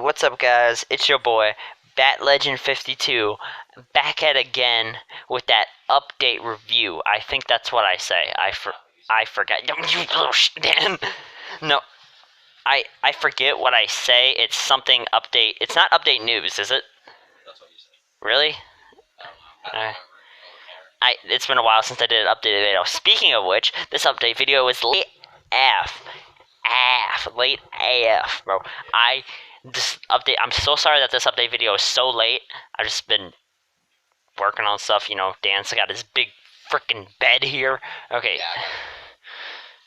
what's up, guys? It's your boy, BatLegend52, back at again with that update review. I think that's what I say. I forgot. You little Dan. No, I forget what I say. It's something update. It's not update news, is it? That's what you say. Really? I don't remember. It's been a while since I did an updated video. Speaking of which, this update video is late late AF, bro. This update, I'm so sorry that this update video is so late. I've just been working on stuff, you know. Dan's got his big freaking bed here. Okay. Yeah.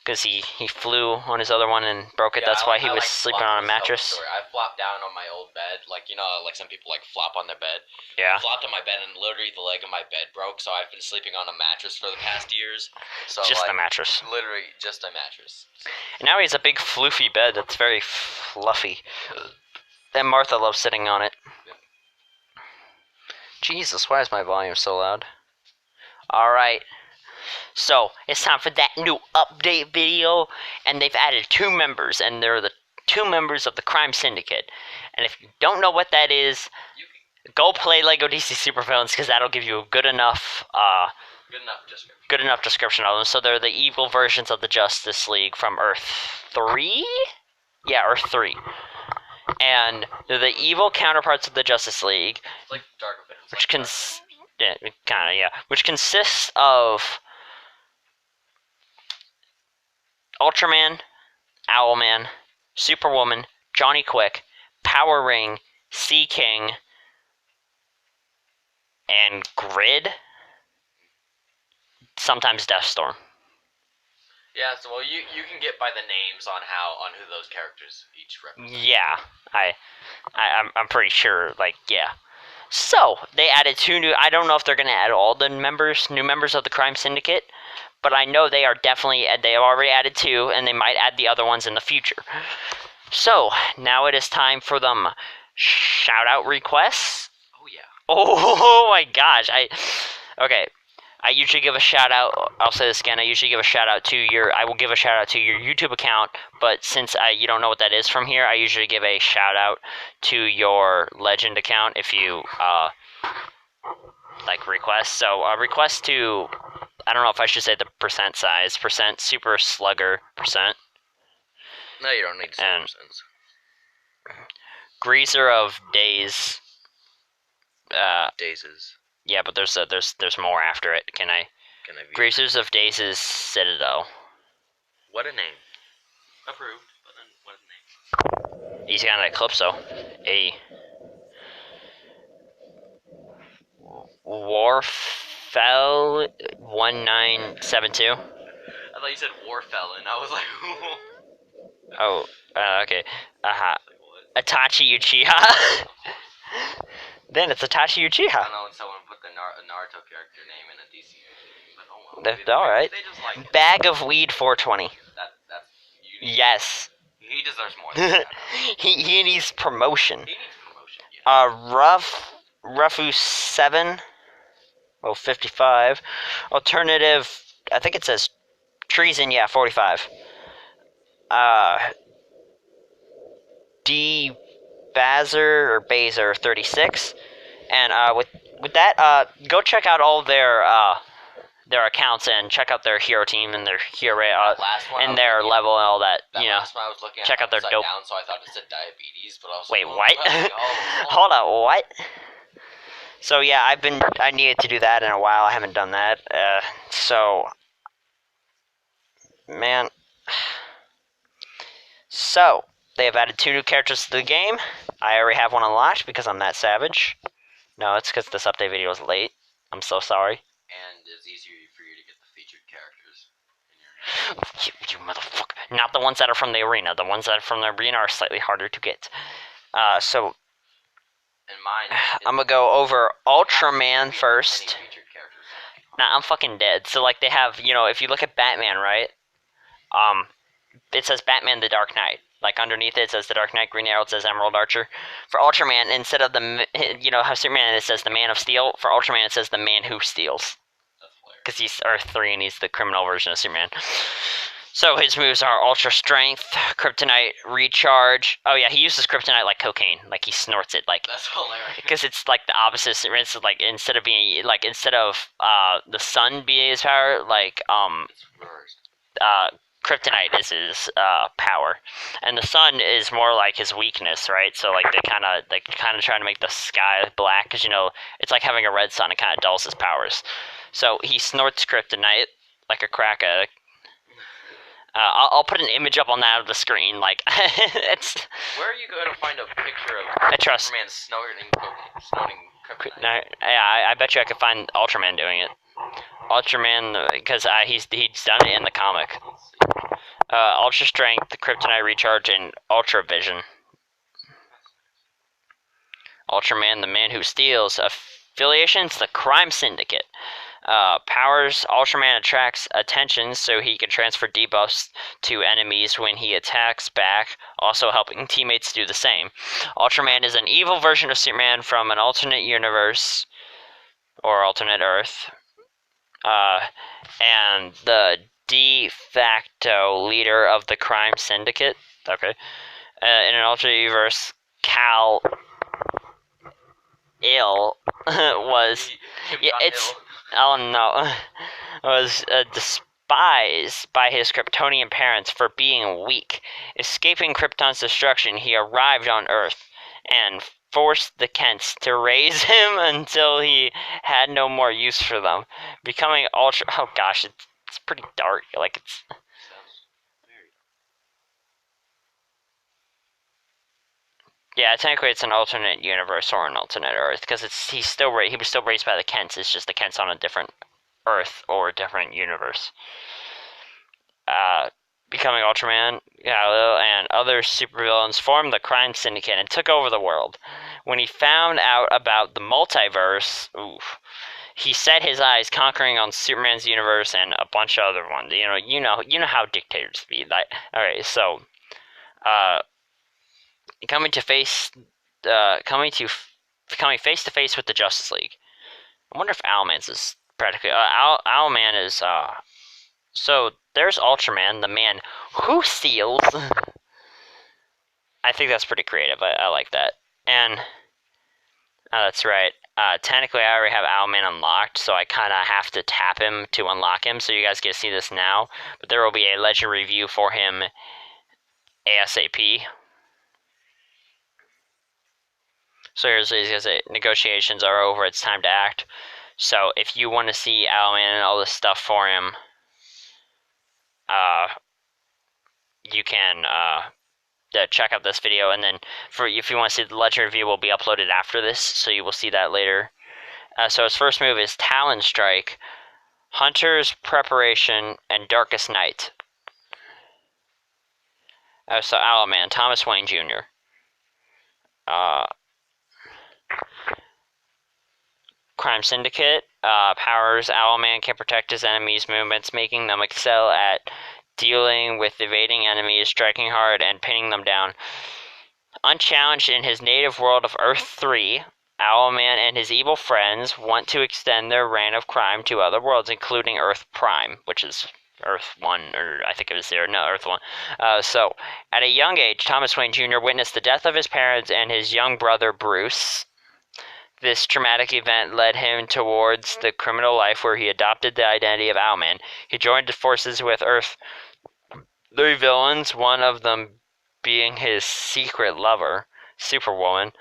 Because he flew on his other one and broke it. That's why he was sleeping on a mattress. I flopped down on my old bed, like, you know, like some people like flop on their bed. Yeah. I flopped on my bed and literally the leg of my bed broke, so I've been sleeping on a mattress for the past years. So Just like, a mattress. Literally just a mattress. And now he has a big floofy bed that's very fluffy. And Martha loves sitting on it. Yeah. Jesus, why is my volume so loud? Alright. So, it's time for that new update video, and they've added 2 members, and they're the 2 members of the Crime Syndicate. And if you don't know what that is, go play LEGO DC Supervillains, because that'll give you a good enough description of them. So they're the evil versions of the Justice League from Earth 3? Yeah, Earth 3. And they're the evil counterparts of the Justice League, It's like Dark which consists of Ultraman, Owlman, Superwoman, Johnny Quick, Power Ring, Sea King, and Grid. Sometimes Deathstorm. Yeah, so well, you can get by the names on who those characters each represent. Yeah, I'm pretty sure. Like, yeah. So they added 2 new. I don't know if they're gonna add all the new members of the Crime Syndicate, but I know they are definitely. They have already added 2, and they might add the other ones in the future. So now it is time for them shout out requests. Oh yeah. Oh my gosh! Okay. I usually give a shout out. I'll say this again. I usually give a shout out to your. I will give a shout out to your YouTube account, but since you don't know what that is from here, I usually give a shout out to your Legend account if you like request. So request to. I don't know if I should say the percent size. Percent Super Slugger percent. No, you don't need to say percents. Greaser of Days. Dazes. Yeah, but there's more after it. Can I Greasers of Days' Citadel. What a name. Approved, but then what a name. He's got an Eclipso. A Warfell 1972. I thought you said Warfelon. I was like, oh, okay. Itachi Uchiha. Then it's Itachi Uchiha. I don't know when someone put the Naruto character name in a DC movie, but oh well. That's alright. They just like Bag of Weed 420. That's unique. Yes. He deserves more than that. he needs promotion. He needs promotion, yeah. Rufu 7. Oh, 55. Alternative, I think it says Treason, yeah, 45. D Bazer 36, and with that, go check out all their accounts and check out their hero team and their hero and their level and all that. You know, last one I was looking at check out their dope. Down, so I thought it said diabetes, but I was wait, like, what? Hold on, what? So yeah, I needed to do that in a while. I haven't done that. So man, so. They have added 2 new characters to the game. I already have one unlocked because I'm that savage. No, it's because this update video is late. I'm so sorry. And it's easier for you to get the featured characters in your you motherfucker. Not the ones that are from the arena. The ones that are from the arena are slightly harder to get. So, and mine, I'm going to go over Ultraman first. Nah, I'm fucking dead. So, like, they have, you know, if you look at Batman, right? It says Batman the Dark Knight. Like, underneath it says The Dark Knight, Green Arrow, it says Emerald Archer. For Ultraman, instead of you know, how Superman, it says the Man of Steel. For Ultraman, it says the Man Who Steals. Because he's Earth 3 and he's the criminal version of Superman. So his moves are Ultra Strength, Kryptonite Recharge. Oh yeah, he uses Kryptonite like cocaine, like he snorts it, like That's hilarious. because it's like the opposite. It's like instead of the sun being his power, like It's reversed. Kryptonite is his power, and the sun is more like his weakness, right? So like they kind of try to make the sky black because it's like having a red sun. It kind of dulls his powers. So he snorts Kryptonite like a crack addict. I'll put an image up on that of the screen. Like it's. Where are you going to find a picture of I trust. Superman snorting kryptonite? No, I bet you I could find Ultraman doing it. Ultraman, because he's done it in the comic. Ultra Strength, Kryptonite Recharge, and Ultra Vision. Ultraman, the man who steals. Affiliations, the Crime Syndicate. Powers, Ultraman attracts attention so he can transfer debuffs to enemies when he attacks back, also helping teammates do the same. Ultraman is an evil version of Superman from an alternate universe, or alternate Earth, and the de facto leader of the Crime Syndicate. Okay. In an alternate universe, Kal-El was... Yeah, it's... Oh no. Was despised by his Kryptonian parents for being weak. Escaping Krypton's destruction, he arrived on Earth and forced the Kents to raise him until he had no more use for them. Becoming Ultra... Oh gosh, it's pretty dark. Like, it's... Yeah, technically it's an alternate universe or an alternate Earth, because he was still raised by the Kents. It's just the Kents on a different Earth or a different universe. Becoming Ultraman, and other supervillains formed the Crime Syndicate and took over the world. When he found out about the multiverse, he set his eyes, conquering on Superman's universe and a bunch of other ones. You know how dictators be. Like, okay, so, coming face to face with the Justice League. I wonder if Owlman's is practically Owlman is so there's Ultraman, the man who steals. I think that's pretty creative. I like that. And that's right. Technically, I already have Owlman unlocked, so I kind of have to tap him to unlock him. So you guys get to see this now. But there will be a legend review for him ASAP. So here's it. Negotiations are over. It's time to act. So if you want to see Owlman and all this stuff for him, you can check out this video, and then if you want to see the legend review, will be uploaded after this, so you will see that later. So his first move is Talon Strike, Hunter's Preparation, and Darkest Night. So Owlman, Thomas Wayne Jr. Crime Syndicate. Powers, Owlman can protect his enemies' movements, making them excel at dealing with evading enemies, striking hard, and pinning them down. Unchallenged in his native world of Earth 3, Owlman and his evil friends want to extend their reign of crime to other worlds, including Earth Prime, which is Earth 1, or I think it was 0. No, Earth 1. So, at a young age, Thomas Wayne Jr. witnessed the death of his parents and his young brother, Bruce. This traumatic event led him towards the criminal life where he adopted the identity of Owlman. He joined forces with Earth 3 villains, one of them being his secret lover, Superwoman.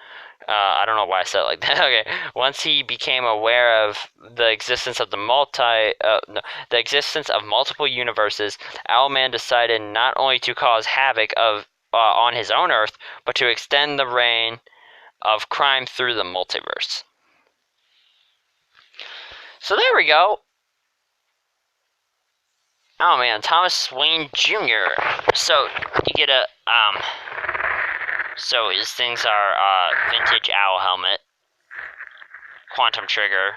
I don't know why I said it like that. Okay. Once he became aware of the existence of the existence of multiple universes, Owlman decided not only to cause havoc on his own Earth, but to extend the reign of crime through the multiverse. So there we go. Oh man, Thomas Wayne Jr. So you get a so his things are vintage owl helmet, quantum trigger.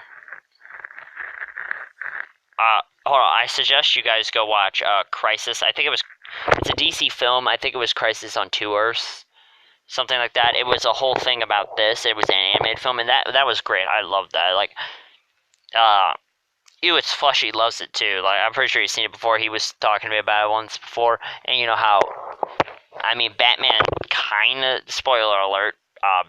Hold on, I suggest you guys go watch Crisis. It's a DC film. I think it was Crisis on Two Earths. Something like that. It was a whole thing about this. It was an animated film, and that was great. I loved that. Like, Ew, it's Flushy loves it too. Like, I'm pretty sure he's seen it before. He was talking to me about it once before. And you know how, I mean, Batman kind of, spoiler alert,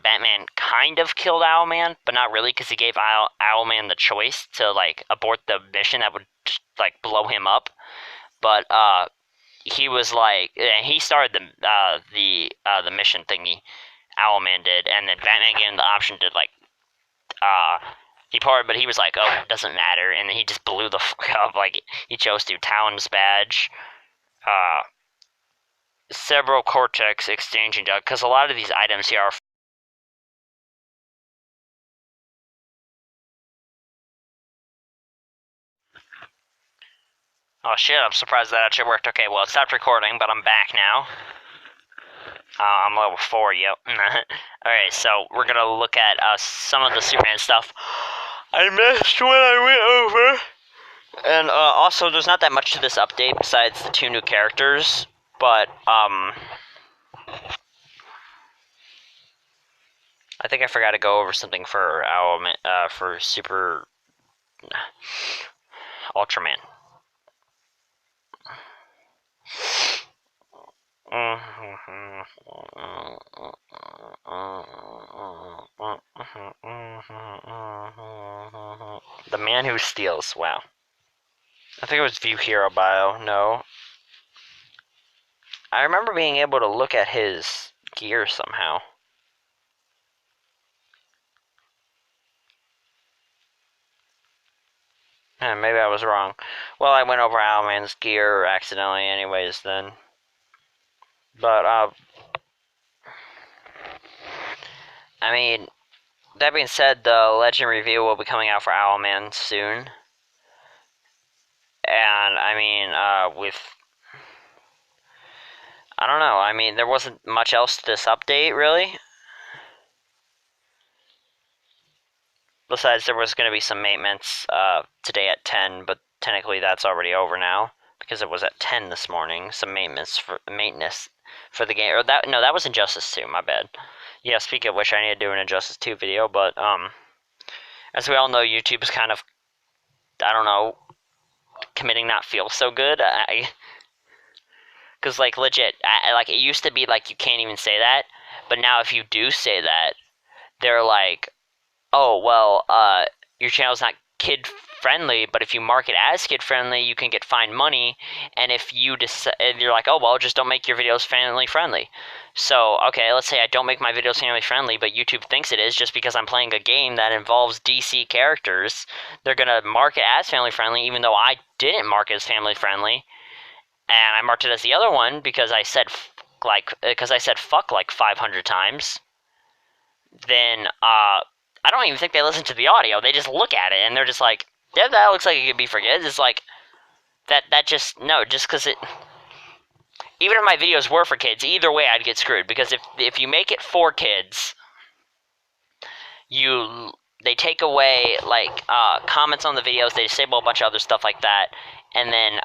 Batman kind of killed Owlman, but not really, because he gave Owlman the choice to, like, abort the mission that would, like, blow him up. But, he was like, he started the mission thingy, Owlman did, and then Batman gave him the option to, like, but he was like, oh, it doesn't matter, and then he just blew the fuck up. Like, he chose to. Talon's badge, several Cortex exchanging, because a lot of these items here are. Oh shit, I'm surprised that actually worked. Okay, well, it stopped recording, but I'm back now. I'm level 4, yep. Alright, so we're gonna look at some of the Superman stuff I missed when I went over. And also, there's not that much to this update besides the 2 new characters, but I think I forgot to go over something for Owlman, for Super Ultraman. The Man Who Steals. Wow. I think it was View Hero Bio. No. I remember being able to look at his gear somehow. Maybe I was wrong. Well, I went over Owlman's gear accidentally anyways then. But, I mean, that being said, the Legend review will be coming out for Owlman soon. And, I mean, I don't know, I mean, there wasn't much else to this update, really. Besides, there was going to be some maintenance, today at 10, but technically that's already over now. Because it was at 10 this morning, some maintenance for the game. Or that was Injustice 2, my bad. Yeah, speaking of which, I need to do an Injustice 2 video, but, as we all know, YouTube is kind of, I don't know, committing not feel so good. Because, like, legit, like, it used to be, like, you can't even say that, but now if you do say that, they're like, oh, well, your channel's not kid-friendly, but if you mark it as kid-friendly, you can get fined money, and if you decide, you're like, oh, well, just don't make your videos family-friendly. So, okay, let's say I don't make my videos family-friendly, but YouTube thinks it is just because I'm playing a game that involves DC characters. They're gonna mark it as family-friendly, even though I didn't mark it as family-friendly, and I marked it as the other one because I said, fuck like 500 times. Then, I don't even think they listen to the audio. They just look at it and they're just like, yeah, that looks like it could be for kids. It's like, just because it, even if my videos were for kids, either way I'd get screwed. Because if you make it for kids, they take away, like, comments on the videos, they disable a bunch of other stuff like that, and then,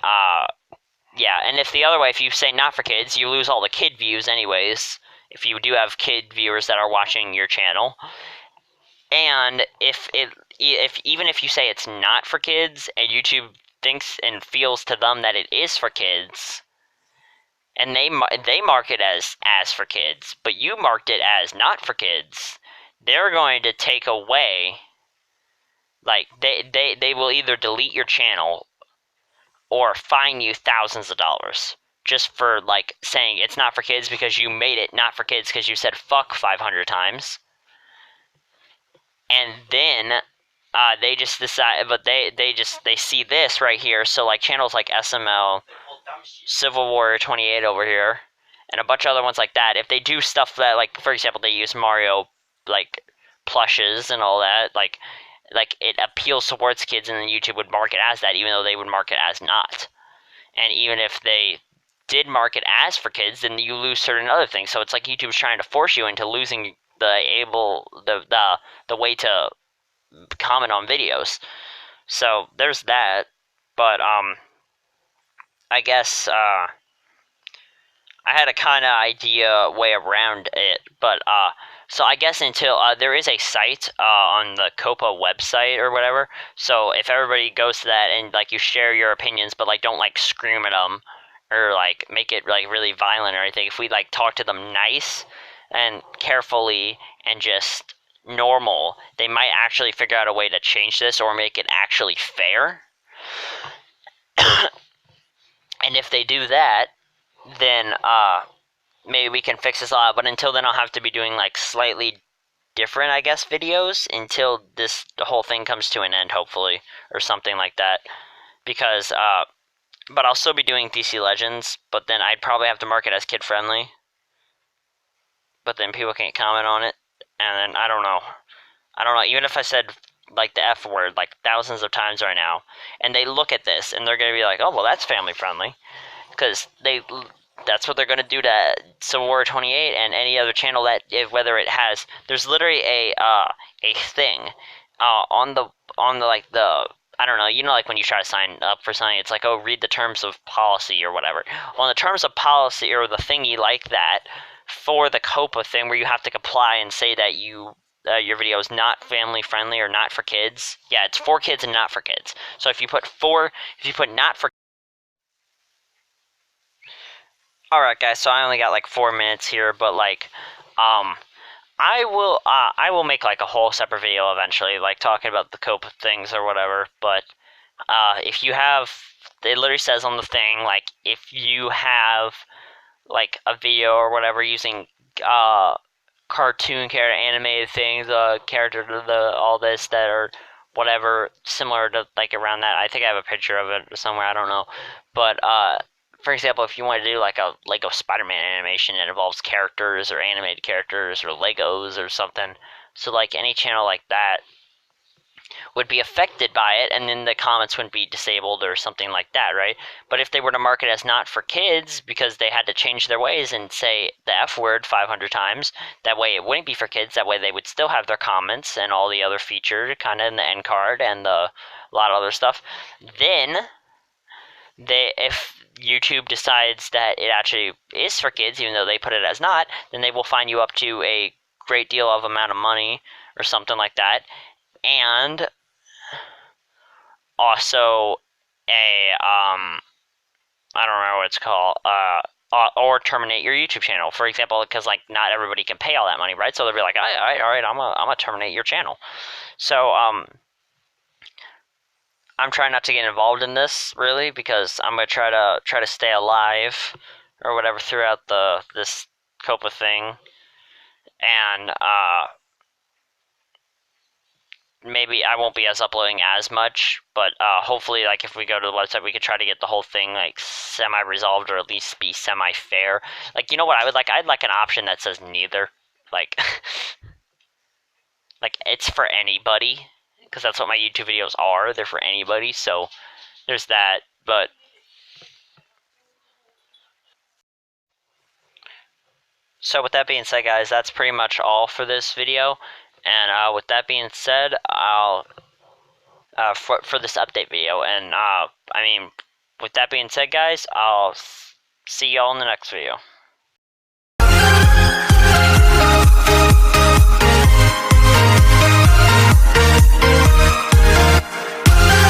yeah, and if the other way, if you say not for kids, you lose all the kid views anyways, if you do have kid viewers that are watching your channel. And if even if you say it's not for kids, and YouTube thinks and feels to them that it is for kids, and they mark it as for kids, but you marked it as not for kids, they're going to take away, like, they will either delete your channel or fine you thousands of dollars just for, like, saying it's not for kids because you made it not for kids because you said fuck 500 times. And then they just decide, but they see this right here. So, like, channels like SML, Civil Warrior 28 over here, and a bunch of other ones like that, if they do stuff that, like, for example, they use Mario, like, plushes and all that, like it appeals towards kids, and then YouTube would mark it as that, even though they would mark it as not. And even if they did mark it as for kids, then you lose certain other things. So it's like YouTube's trying to force you into losing the way to comment on videos. So there's that. But I guess I had a kind of idea way around it, but so I guess until there is a site on the COPPA website or whatever. So if everybody goes to that and like you share your opinions, but like don't like scream at them or like make it like really violent or anything. If we like talk to them nice and carefully and just normal, they might actually figure out a way to change this or make it actually fair. And if they do that, then maybe we can fix this a lot. But until then, I'll have to be doing like slightly different, I guess, videos until the whole thing comes to an end, hopefully, or something like that. Because but I'll still be doing DC Legends, but then I'd probably have to mark it as kid friendly. But then people can't comment on it, and then I don't know. I don't know. Even if I said like the F word like thousands of times right now, and they look at this and they're gonna be like, oh well, that's family friendly, because that's what they're going to do to Civil War 28 and any other channel that whether it has there's literally a thing on the like the I don't know, you know, like when you try to sign up for something, it's like, oh, read the terms of policy or whatever. On the terms of policy or the thingy like that for the COPPA thing where you have to comply and say that your video is not family friendly or not for kids. Yeah, it's for kids and not for kids. So if you put not for Alright guys, so I only got like 4 minutes here, but like I will make like a whole separate video eventually, like talking about the cope things or whatever, but if you have it literally says on the thing, like if you have like a video or whatever using cartoon character animated things, character the all this that are whatever similar to like around that. I think I have a picture of it somewhere, I don't know. But for example, if you want to do like a Lego Spider-Man animation that involves characters or animated characters or Legos or something, so like any channel like that would be affected by it, and then the comments wouldn't be disabled or something like that, right? But if they were to mark it as not for kids because they had to change their ways and say the F word 500 times, that way it wouldn't be for kids. That way they would still have their comments and all the other features kind of in the end card and a lot of other stuff. Then if YouTube decides that it actually is for kids, even though they put it as not, then they will fine you up to a great deal of amount of money or something like that. And also a I don't remember what it's called, or terminate your YouTube channel, for example, because like not everybody can pay all that money, right? So they'll be like, all right, I'm gonna terminate your channel. So I'm trying not to get involved in this really because I'm gonna try to stay alive or whatever throughout this COPPA thing, and maybe I won't be as uploading as much, but hopefully, like if we go to the website, we could try to get the whole thing like semi-resolved or at least be semi-fair. Like, you know what I would like? I'd like an option that says neither. Like, like it's for anybody, because that's what my YouTube videos are. They're for anybody. So there's that. But so with that being said, guys, that's pretty much all for this video. And with that being said, I'll for this update video. And I mean, with that being said, guys, I'll see y'all in the next video.